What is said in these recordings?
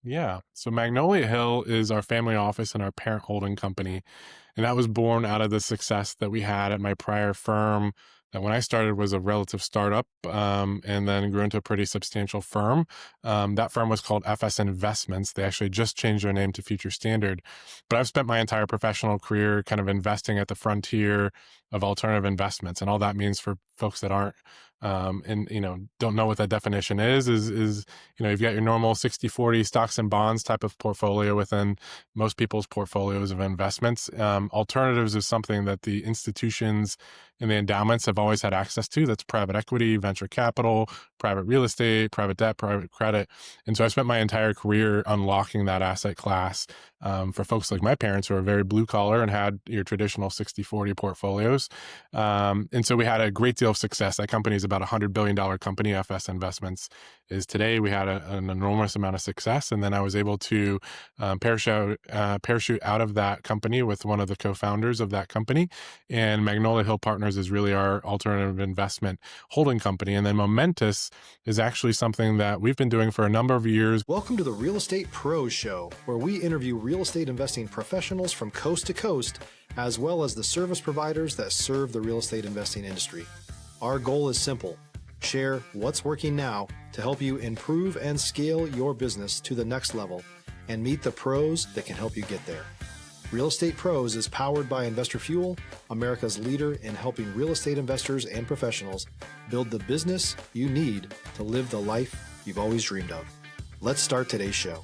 Yeah. So Magnolia Hill is our family office and our parent holding company. And that was born out of the success that we had at my prior firm that when I started was a relative startup, and then grew into a pretty substantial firm. That firm was called FS Investments. They actually just changed their name to Future Standard. But I've spent my entire professional career kind of investing at the frontier of alternative investments. And all that means for folks that aren't and don't know what that definition is you've got your normal 60-40 stocks and bonds type of portfolio within most people's portfolios of investments. Alternatives is something that the institutions and the endowments have always had access to. That's private equity, venture capital, private real estate, private debt, private credit. And so I spent my entire career unlocking that asset class for folks like my parents who are very blue collar and had your traditional 60-40 portfolios. And so we had a great deal of success. That company is about a $100 billion company, FS Investments is today. We had an enormous amount of success. And then I was able to parachute out of that company with one of the co-founders of that company. And Magnolia Hill Partners is really our alternative investment holding company. And then Momentous is actually something that we've been doing for a number of years. Welcome to the Real Estate Pros Show, where we interview real estate investing professionals from coast to coast, as well as the service providers that serve the real estate investing industry. Our goal is simple: share what's working now to help you improve and scale your business to the next level and meet the pros that can help you get there. Real Estate Pros is powered by Investor Fuel, America's leader in helping real estate investors and professionals build the business you need to live the life you've always dreamed of. Let's start today's show.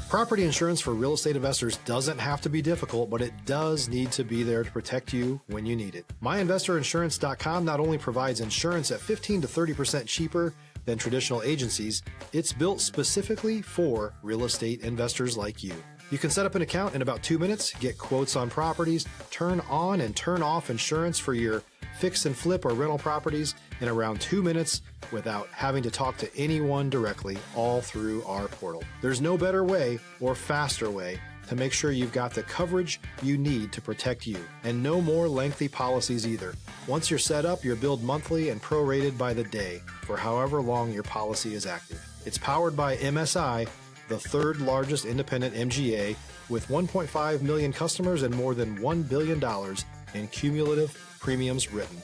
Property insurance for real estate investors doesn't have to be difficult, but it does need to be there to protect you when you need it. MyInvestorInsurance.com not only provides insurance at 15 to 30% cheaper than traditional agencies, it's built specifically for real estate investors like you. You can set up an account in about 2 minutes, get quotes on properties, turn on and turn off insurance for your fix and flip or rental properties in around 2 minutes without having to talk to anyone directly, all through our portal. There's no better way or faster way to make sure you've got the coverage you need to protect you, and no more lengthy policies either. Once you're set up, you're billed monthly and prorated by the day for however long your policy is active. It's powered by MSI, the third largest independent MGA, with 1.5 million customers and more than $1 billion in cumulative premiums written.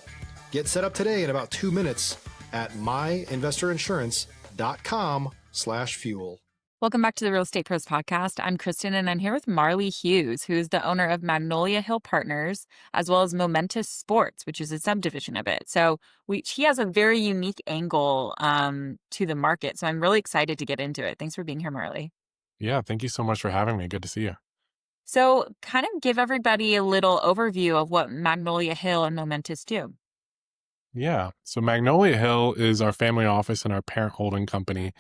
Get set up today in about 2 minutes at myinvestorinsurance.com/fuel. Welcome back to the Real Estate Pros Podcast. I'm Kristen, and I'm here with Marley Hughes, who is the owner of Magnolia Hill Partners, as well as Momentous Sports, which is a subdivision of it. So he has a very unique angle to the market. So I'm really excited to get into it. Thanks for being here, Marley. Yeah. Thank you so much for having me. Good to see you. So kind of give everybody a little overview of what Magnolia Hill and Momentous do. Yeah. So Magnolia Hill is our family office and our parent holding company.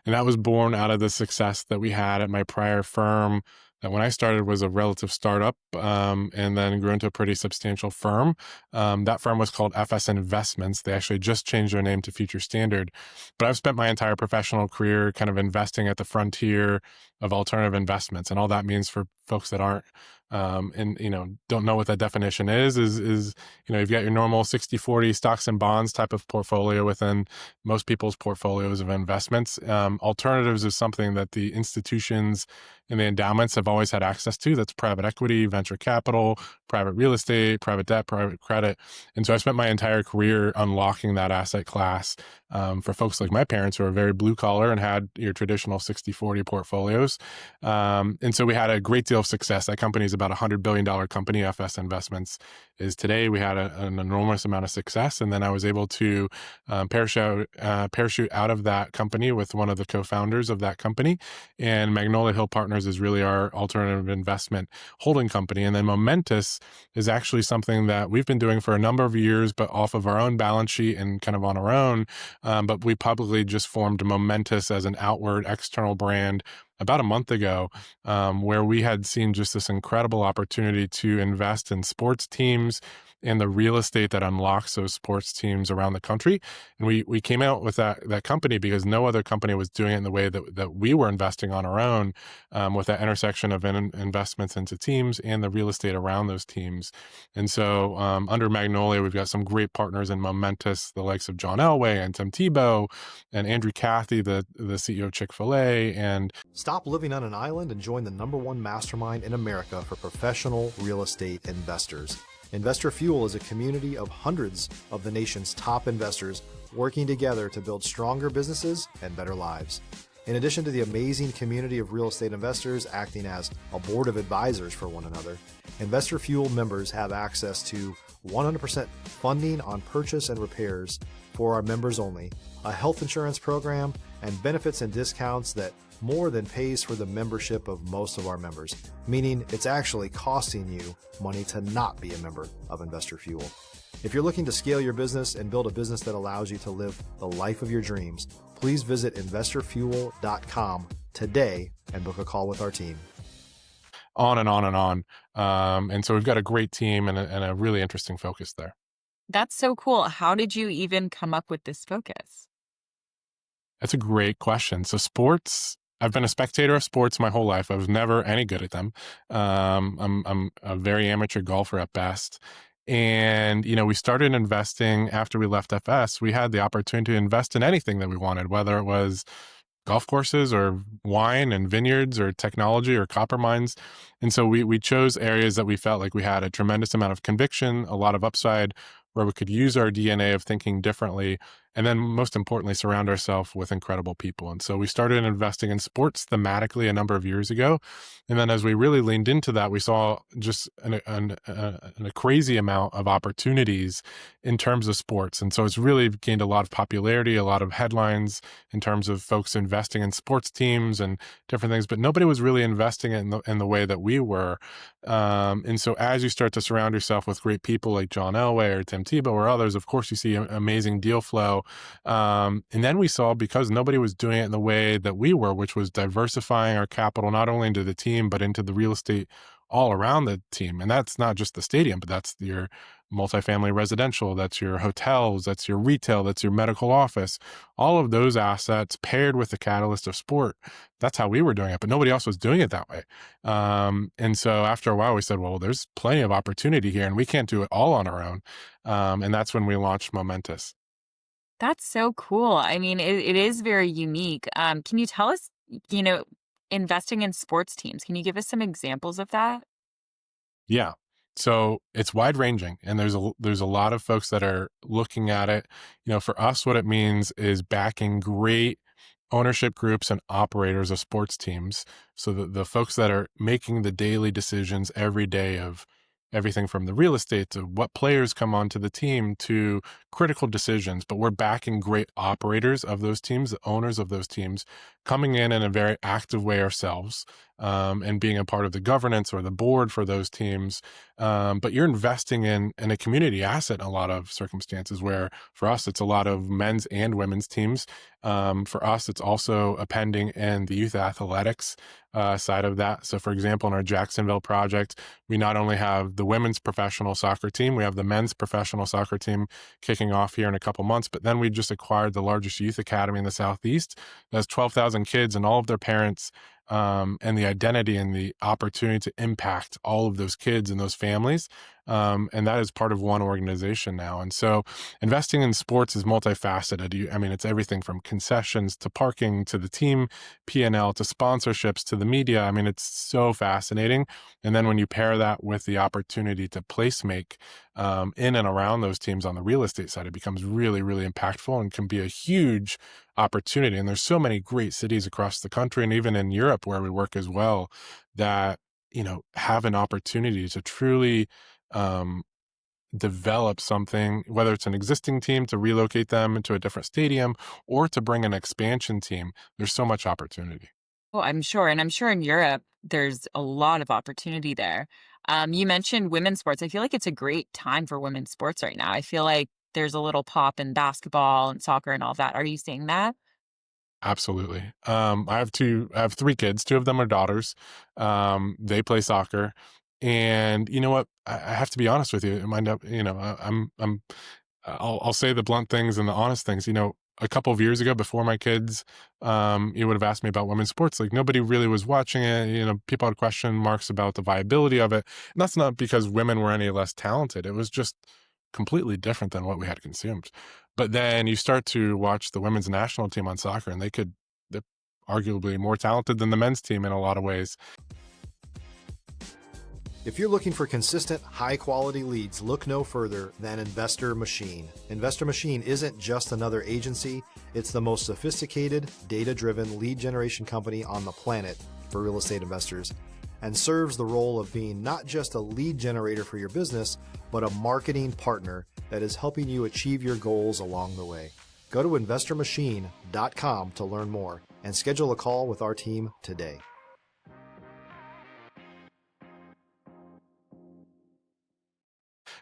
And that was born out of the success that we had at my prior firm that when I started was a relative startup, and then grew into a pretty substantial firm. That firm was called FS Investments. They actually just changed their name to Future Standard. But I've spent my entire professional career kind of investing at the frontier of alternative investments. And all that means for folks that aren't don't know what that definition is you've got your normal 60-40 stocks and bonds type of portfolio within most people's portfolios of investments. Alternatives is something that the institutions and the endowments have always had access to. That's private equity, venture capital, private real estate, private debt, private credit. And so I spent my entire career unlocking that asset class for folks like my parents who are very blue collar and had your traditional 60-40 portfolios. And so we had a great deal of success. That company is about a $100 billion company, FS Investments is today. We had an enormous amount of success. And then I was able to parachute out of that company with one of the co-founders of that company. And Magnolia Hill Partners is really our alternative investment holding company. And then Momentous is actually something that we've been doing for a number of years, but off of our own balance sheet and kind of on our own. But we publicly just formed Momentous as an outward external brand about a month ago, where we had seen just this incredible opportunity to invest in sports teams and the real estate that unlocks those sports teams around the country. And we came out with that company because no other company was doing it in the way that we were investing on our own, with that intersection of investments into teams and the real estate around those teams. And so under Magnolia, we've got some great partners in Momentous, the likes of John Elway and Tim Tebow and Andrew Cathy, the CEO of Chick-fil-A. And Stop living on an island and join the #1 mastermind in America for professional real estate investors. Investor Fuel is a community of hundreds of the nation's top investors working together to build stronger businesses and better lives. In addition to the amazing community of real estate investors acting as a board of advisors for one another, Investor Fuel members have access to 100% funding on purchase and repairs for our members only, a health insurance program, and benefits and discounts that more than pays for the membership of most of our members, meaning it's actually costing you money to not be a member of Investor Fuel. If you're looking to scale your business and build a business that allows you to live the life of your dreams, please visit investorfuel.com today and book a call with our team. on and on and on. And so we've got a great team and a really interesting focus there. That's so cool. How did you even come up with this focus? That's a great question. So sports, I've been a spectator of sports my whole life. I was never any good at them. I'm a very amateur golfer at best. And, we started investing after we left FS. We had the opportunity to invest in anything that we wanted, whether it was golf courses or wine and vineyards or technology or copper mines. And so we chose areas that we felt like we had a tremendous amount of conviction, a lot of upside, where we could use our DNA of thinking differently, and then most importantly, surround ourselves with incredible people. And so we started investing in sports thematically a number of years ago. And then as we really leaned into that, we saw just a crazy amount of opportunities in terms of sports. And so it's really gained a lot of popularity, a lot of headlines in terms of folks investing in sports teams and different things, but nobody was really investing in the way that we were. And so as you start to surround yourself with great people like John Elway or Tim Tebow or others, of course, you see amazing deal flow. And then we saw, because nobody was doing it in the way that we were, which was diversifying our capital, not only into the team, but into the real estate all around the team. And that's not just the stadium, but that's your multifamily residential, that's your hotels, that's your retail, that's your medical office, all of those assets paired with the catalyst of sport. That's how we were doing it, but nobody else was doing it that way. And so after a while we said, well, there's plenty of opportunity here and we can't do it all on our own. And that's when we launched Momentous. That's so cool. I mean, it is very unique. Can you tell us, you know, investing in sports teams, can you give us some examples of that? Yeah. So it's wide ranging, and there's a lot of folks that are looking at it. For us, what it means is backing great ownership groups and operators of sports teams. So the folks that are making the daily decisions every day of everything from the real estate to what players come onto the team to critical decisions. But we're backing great operators of those teams, the owners of those teams, coming in a very active way ourselves, and being a part of the governance or the board for those teams. But you're investing in a community asset in a lot of circumstances, where for us, it's a lot of men's and women's teams. For us, it's also appending in the youth athletics side of that. So for example, in our Jacksonville project, we not only have the women's professional soccer team, we have the men's professional soccer team kicking off here in a couple months, but then we just acquired the largest youth academy in the Southeast. That's 12,000 kids and all of their parents, and the identity and the opportunity to impact all of those kids and those families. And that is part of one organization now. And so investing in sports is multifaceted. It's everything from concessions to parking to the team P&L to sponsorships to the media. It's so fascinating. And then when you pair that with the opportunity to placemake in and around those teams on the real estate side, it becomes really, really impactful and can be a huge opportunity. And there's so many great cities across the country and even in Europe where we work as well that, have an opportunity to truly develop something, whether it's an existing team to relocate them into a different stadium or to bring an expansion team. There's so much opportunity. Oh, I'm sure. And I'm sure in Europe, there's a lot of opportunity there. You mentioned women's sports. I feel like it's a great time for women's sports right now. I feel like there's a little pop in basketball and soccer and all that. Are you seeing that? Absolutely. I have three kids. Two of them are daughters. They play soccer. And you know what? I have to be honest with you. It might up, I'll say the blunt things and the honest things. A couple of years ago, before my kids, you would have asked me about women's sports. Like nobody really was watching it. People had question marks about the viability of it. And that's not because women were any less talented. It was just completely different than what we had consumed. But then you start to watch the women's national team on soccer, and they're arguably more talented than the men's team in a lot of ways. If you're looking for consistent, high-quality leads, look no further than Investor Machine. Investor Machine isn't just another agency, it's the most sophisticated, data-driven lead generation company on the planet for real estate investors, and serves the role of being not just a lead generator for your business, but a marketing partner that is helping you achieve your goals along the way. Go to investormachine.com to learn more and schedule a call with our team today.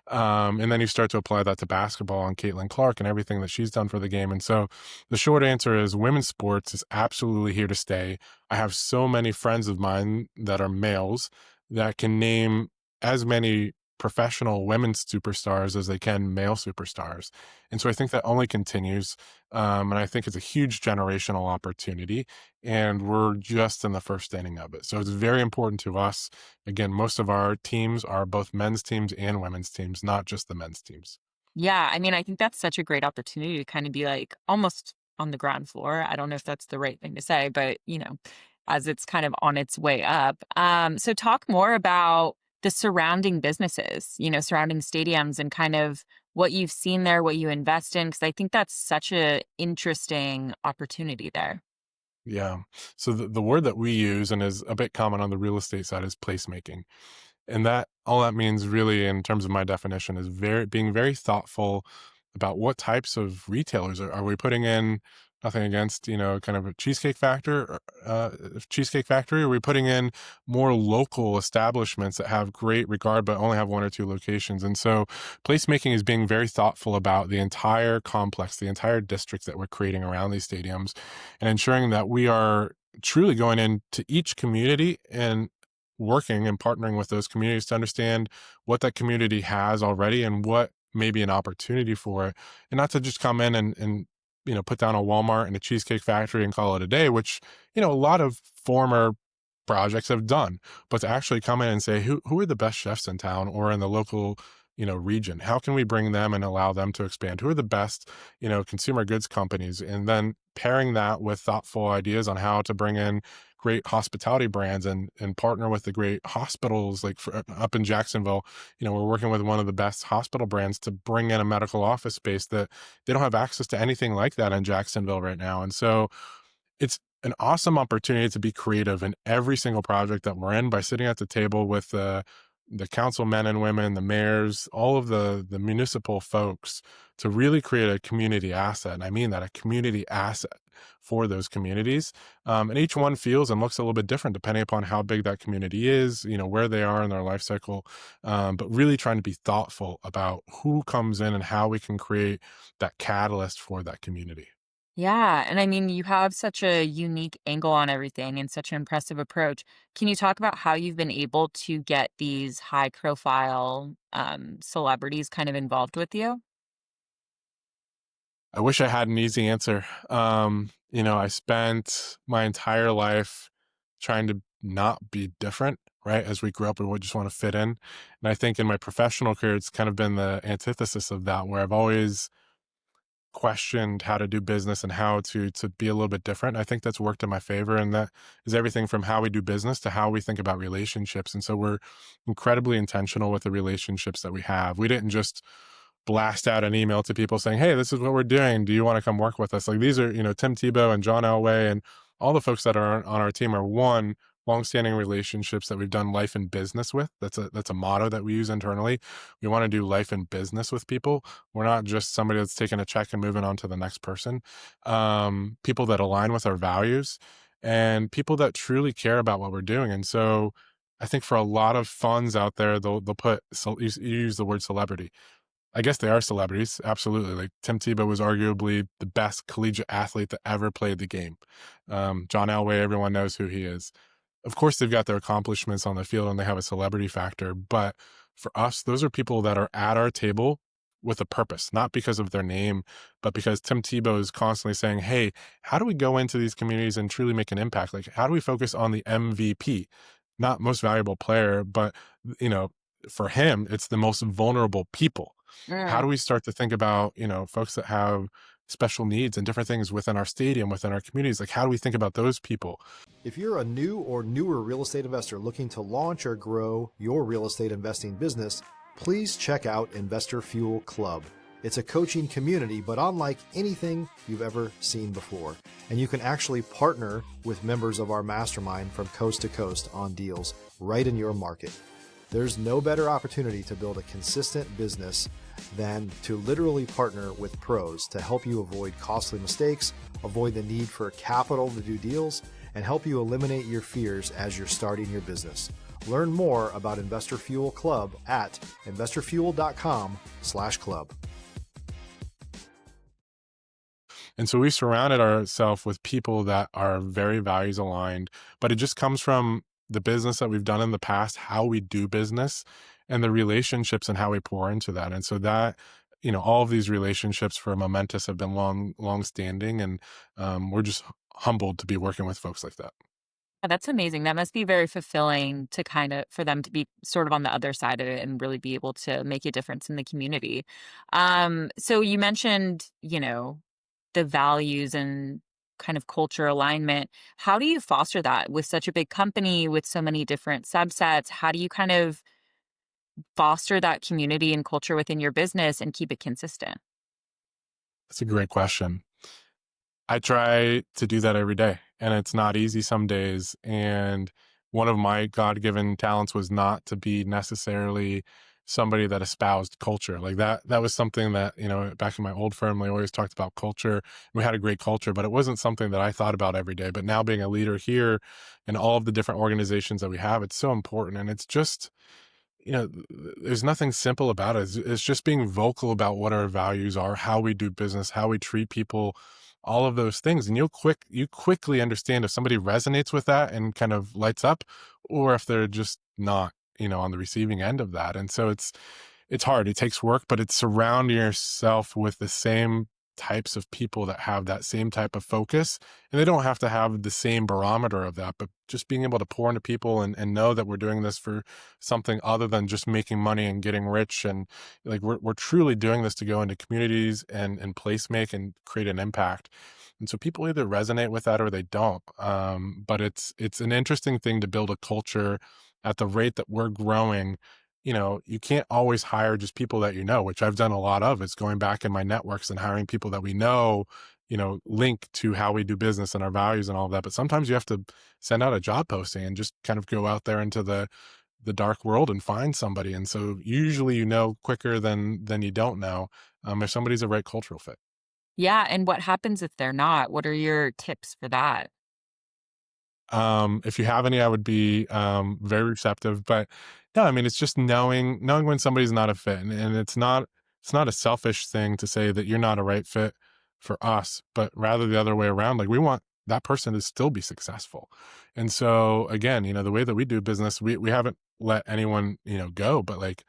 And then you start to apply that to basketball and Caitlin Clark and everything that she's done for the game. And so the short answer is women's sports is absolutely here to stay. I have so many friends of mine that are males that can name as many professional women's superstars as they can male superstars. And so I think that only continues. And I think it's a huge generational opportunity. And we're just in the first inning of it. So it's very important to us. Again, most of our teams are both men's teams and women's teams, not just the men's teams. Yeah, I mean, I think that's such a great opportunity to kind of be like almost on the ground floor. I don't know if that's the right thing to say, but as it's kind of on its way up. So talk more about the surrounding businesses, surrounding stadiums and kind of what you've seen there, what you invest in, because I think that's such a interesting opportunity there. Yeah. So the word that we use and is a bit common on the real estate side is placemaking. And that all that means really in terms of my definition is being very thoughtful about what types of retailers are we putting in. Nothing against, kind of a cheesecake factory. Are we putting in more local establishments that have great regard, but only have one or two locations? And so placemaking is being very thoughtful about the entire complex, the entire district that we're creating around these stadiums and ensuring that we are truly going into each community and working and partnering with those communities to understand what that community has already and what may be an opportunity for it, and not to just come in and put down a Walmart and a Cheesecake Factory and call it a day, which a lot of former projects have done, but to actually come in and say who are the best chefs in town or in the local region, how can we bring them and allow them to expand, who are the best consumer goods companies, and then pairing that with thoughtful ideas on how to bring in great hospitality brands and partner with the great hospitals like up in Jacksonville. We're working with one of the best hospital brands to bring in a medical office space that they don't have access to anything like that in Jacksonville right now. And so it's an awesome opportunity to be creative in every single project that we're in by sitting at the table with the councilmen and women, the mayors, all of the municipal folks to really create a community asset. And I mean that, a community asset for those communities. And each one feels and looks a little bit different depending upon how big that community is, where they are in their life cycle. But really trying to be thoughtful about who comes in and how we can create that catalyst for that community. Yeah. And I mean, you have such a unique angle on everything and such an impressive approach. Can you talk about how you've been able to get these high profile celebrities kind of involved with you? I wish I had an easy answer. I spent my entire life trying to not be different, right? As we grew up, we would just want to fit in. And I think in my professional career, it's kind of been the antithesis of that, where I've always questioned how to do business and how to be a little bit different. I think that's worked in my favor. And that is everything from how we do business to how we think about relationships. And so we're incredibly intentional with the relationships that we have. We didn't just blast out an email to people saying, "Hey, this is what we're doing. Do you want to come work with us?" Like these are, Tim Tebow and John Elway and all the folks that are on our team are longstanding relationships that we've done life and business with. That's a motto that we use internally. We want to do life and business with people. We're not just somebody that's taking a check and moving on to the next person. People that align with our values and people that truly care about what we're doing. And so I think for a lot of funds out there, they'll put, so you use the word celebrity. I guess they are celebrities, absolutely. Like Tim Tebow was arguably the best collegiate athlete that ever played the game. John Elway, everyone knows who he is. of course, they've got their accomplishments on the field and they have a celebrity factor. But for us, those are people that are at our table with a purpose, not because of their name, but because Tim Tebow is constantly saying, hey, how do we go into these communities and truly make an impact? Like, how do we focus on the MVP, not most valuable player, but, you know, for him, it's the most vulnerable people. How do we start to think about, folks that have special needs and different things within our stadium, within our communities? Like, how do we think about those people? If you're a new or newer real estate investor looking to launch or grow your real estate investing business, please check out Investor Fuel Club. It's a coaching community, but unlike anything you've ever seen before. And you can actually partner with members of our mastermind from coast to coast on deals right in your market. There's no better opportunity to build a consistent business than to literally partner with pros to help you avoid costly mistakes, avoid the need for capital to do deals, and help you eliminate your fears as you're starting your business. Learn more about Investor Fuel Club at investorfuel.com/club. And so we surrounded ourselves with people that are very values aligned, but it just comes from the business that we've done in the past, how we do business, and the relationships and how we pour into that. And so that, all of these relationships for Momentous have been long standing. And we're just humbled to be working with folks like that. Yeah, that's amazing. That must be very fulfilling to for them to be sort of on the other side of it and really be able to make a difference in the community. So you mentioned, the values and kind of culture alignment. How do you foster that with such a big company with so many different subsets? How do you kind of foster that community and culture within your business and keep it consistent? That's a great question. I try to do that every day, and it's not easy some days. And one of my God-given talents was not to be necessarily somebody that espoused culture. Like that was something that, back in my old firm, they always talked about culture. We had a great culture, but it wasn't something that I thought about every day. But now being a leader here and all of the different organizations that we have, it's so important. And it's just, there's nothing simple about it. It's just being vocal about what our values are, how we do business, how we treat people, all of those things. And you quickly understand if somebody resonates with that and kind of lights up, or if they're just not, on the receiving end of that. And so it's hard. It takes work, but it's surrounding yourself with the same types of people that have that same type of focus. And they don't have to have the same barometer of that, but just being able to pour into people and know that we're doing this for something other than just making money and getting rich. And like, we're truly doing this to go into communities and place make and create an impact. And so people either resonate with that or they don't. But it's an interesting thing to build a culture at the rate that we're growing. You can't always hire just people that which I've done a lot of. It's going back in my networks and hiring people that we know, link to how we do business and our values and all of that. But sometimes you have to send out a job posting and just kind of go out there into the dark world and find somebody. And so usually quicker than you don't know if somebody's a right cultural fit. Yeah. And what happens if they're not? What are your tips for that? If you have any, I would be very receptive. But no, I mean, it's just knowing when somebody's not a fit, and it's not a selfish thing to say that you're not a right fit for us, but rather the other way around. Like, we want that person to still be successful. And so again, the way that we do business, we haven't let anyone go, but like,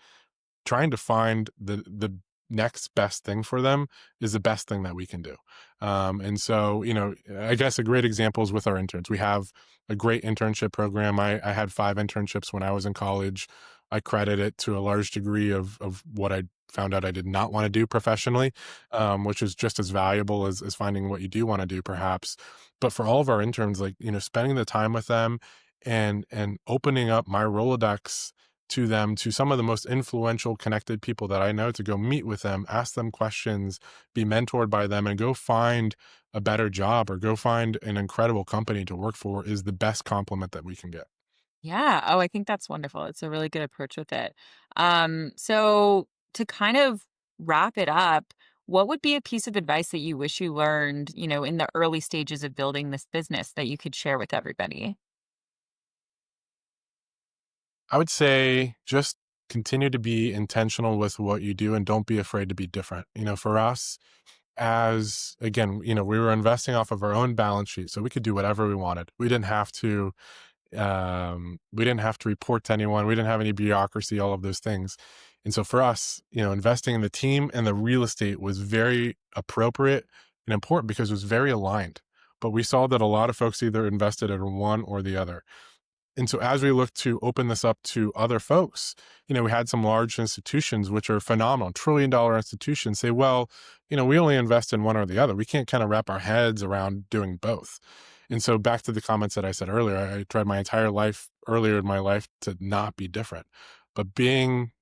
trying to find the next best thing for them is the best thing that we can do. And so, I guess a great example is with our interns. We have a great internship program. I had 5 internships when I was in college. I credit it to a large degree of what I found out I did not want to do professionally, which is just as valuable as finding what you do want to do, perhaps. But for all of our interns, like, spending the time with them and opening up my Rolodex to them, to some of the most influential, connected people that I know, to go meet with them, ask them questions, be mentored by them, and go find a better job or go find an incredible company to work for is the best compliment that we can get. Yeah. Oh, I think that's wonderful. It's a really good approach with it. So to kind of wrap it up, what would be a piece of advice that you wish you learned, in the early stages of building this business that you could share with everybody? I would say just continue to be intentional with what you do and don't be afraid to be different. For us, as again, we were investing off of our own balance sheet, so we could do whatever we wanted. We didn't have to We didn't have to report to anyone. We didn't have any bureaucracy, all of those things. And so for us, investing in the team and the real estate was very appropriate and important because it was very aligned. But we saw that a lot of folks either invested in one or the other. And so as we look to open this up to other folks, we had some large institutions, which are phenomenal, $1 trillion institutions say, well, we only invest in one or the other. We can't kind of wrap our heads around doing both. And so back to the comments that I said earlier, I tried my entire life earlier in my life to not be different, but being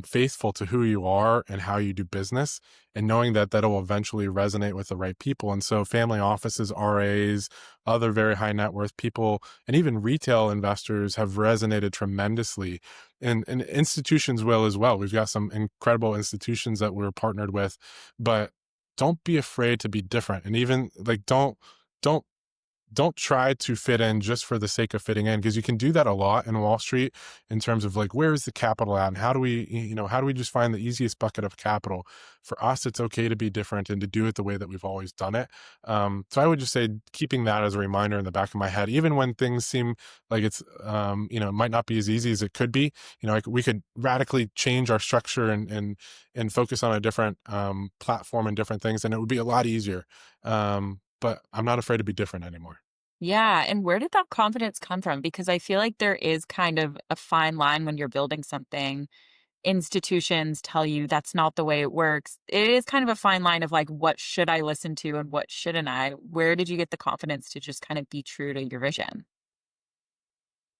faithful to who you are and how you do business, and knowing that that'll eventually resonate with the right people. And so family offices, RAs, other very high net worth people, and even retail investors have resonated tremendously, and institutions will as well. We've got some incredible institutions that we're partnered with, but don't be afraid to be different. And even like, don't try to fit in just for the sake of fitting in, because you can do that a lot in Wall Street in terms of like, where is the capital at? And how do we just find the easiest bucket of capital? For us, it's okay to be different and to do it the way that we've always done it. So I would just say keeping that as a reminder in the back of my head, even when things seem like it's, it might not be as easy as it could be, like we could radically change our structure and focus on a different platform and different things, and it would be a lot easier. But I'm not afraid to be different anymore. Yeah. And where did that confidence come from? Because I feel like there is kind of a fine line when you're building something. Institutions tell you that's not the way it works. It is kind of a fine line of like, what should I listen to and what shouldn't I? Where did you get the confidence to just kind of be true to your vision?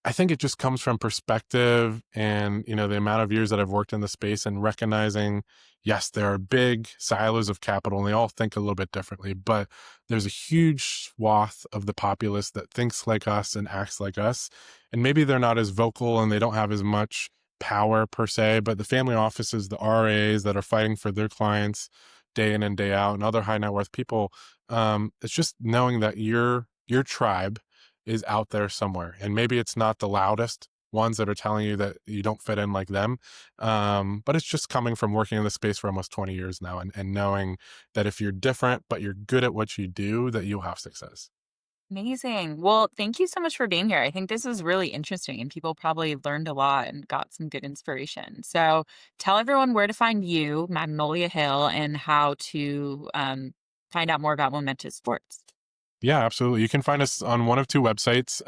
I think it just comes from perspective and, the amount of years that I've worked in the space and recognizing, yes, there are big silos of capital and they all think a little bit differently, but there's a huge swath of the populace that thinks like us and acts like us. And maybe they're not as vocal and they don't have as much power per se, but the family offices, the RAs that are fighting for their clients day in and day out, and other high net worth people, it's just knowing that your tribe is out there somewhere. And maybe it's not the loudest ones that are telling you that you don't fit in like them. But it's just coming from working in the space for almost 20 years now, and knowing that if you're different, but you're good at what you do, that you'll have success. Amazing. Well, thank you so much for being here. I think this was really interesting and people probably learned a lot and got some good inspiration. So tell everyone where to find you, Magnolia Hill, and how to find out more about Momentous Sports. Yeah, absolutely. You can find us on one of two websites,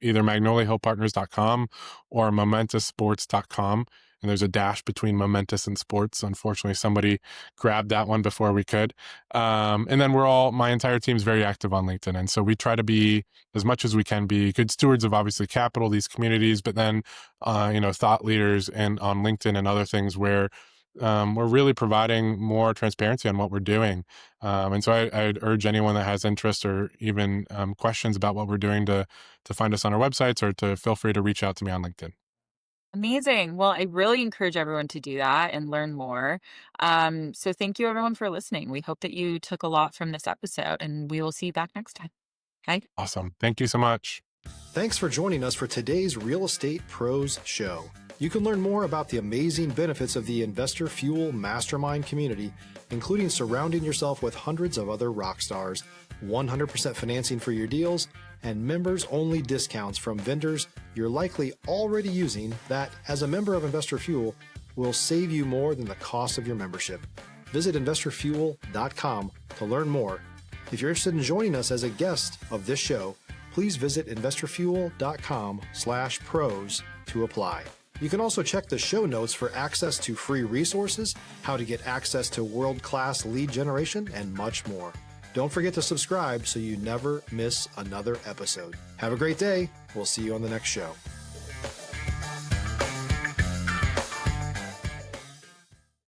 either magnoliahillpartners.com or momentusports.com. And there's a dash between Momentous and Sports. Unfortunately, somebody grabbed that one before we could. And then my entire team's very active on LinkedIn. And so we try to be, as much as we can be, good stewards of obviously capital, these communities, but then, thought leaders and on LinkedIn and other things where we're really providing more transparency on what we're doing. And so I'd urge anyone that has interest or even questions about what we're doing to find us on our websites, or to feel free to reach out to me on LinkedIn. Amazing. Well, I really encourage everyone to do that and learn more. So thank you everyone for listening. We hope that you took a lot from this episode and we will see you back next time. Okay. Awesome. Thank you so much. Thanks for joining us for today's Real Estate Pros Show. You can learn more about the amazing benefits of the Investor Fuel Mastermind community, including surrounding yourself with hundreds of other rock stars, 100% financing for your deals, and members-only discounts from vendors you're likely already using that, as a member of Investor Fuel, will save you more than the cost of your membership. Visit investorfuel.com to learn more. If you're interested in joining us as a guest of this show, please visit investorfuel.com/pros to apply. You can also check the show notes for access to free resources, how to get access to world-class lead generation, and much more. Don't forget to subscribe so you never miss another episode. Have a great day. We'll see you on the next show.